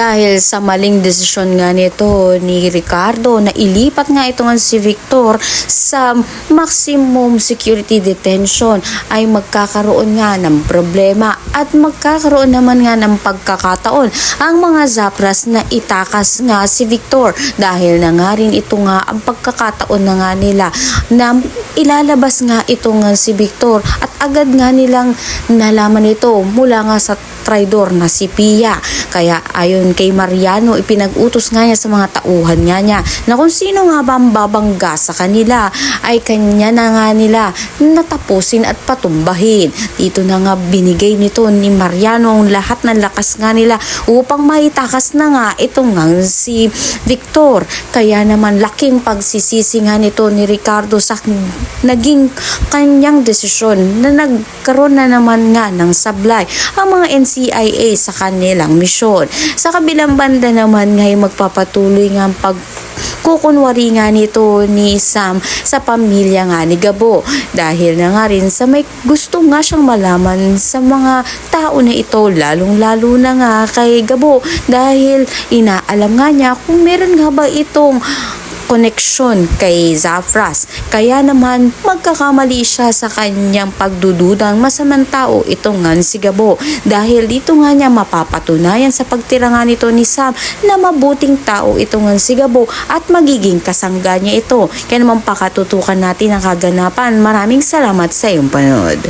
Dahil sa maling desisyon nga nito ni Ricardo na ilipat nga ito nga si Victor sa maximum security detention ay magkakaroon nga ng problema at magkakaroon naman nga ng pagkakataon ang mga Zapras na itakas nga si Victor dahil na nga rin ito nga ang pagkakataon na nga nila na ilalabas nga ito nga si Victor at agad nga nilang nalaman ito mula nga sa traidor na si Pia. Kaya ayon kay Mariano, ipinag-utos nga niya sa mga tauhan nga niya na kung sino nga ba ang babangga sa kanila ay kanya na nga nila natapusin at patumbahin. Dito na nga binigay nito ni Mariano ang lahat ng lakas nga nila upang maitakas na nga itong nga si Victor. Kaya naman laking pagsisisi nga nito ni Ricardo sa naging kanyang desisyon na nagkaroon na naman nga ng sablay ang mga NCIA sa kanilang misyon. Sa kabilang banda naman ngay magpapatuloy nga ang pagkukunwari nga nito ni Sam sa pamilya nga ni Gabo dahil na nga rin sa may gusto nga siyang malaman sa mga tao na ito lalong-lalo na nga kay Gabo dahil inaalam nga niya kung meron nga ba itong koneksyon kay Zapras. Kaya naman magkakamali siya sa kanyang pagdududang masamang tao itong nga si Gabo dahil dito nga niya mapapatunayan sa pagtira nga nito ni Sam na mabuting tao itong nga si Gabo at magiging kasangga niya ito. Kaya naman pakatutukan natin ang kaganapan. Maraming salamat sa iyong panood.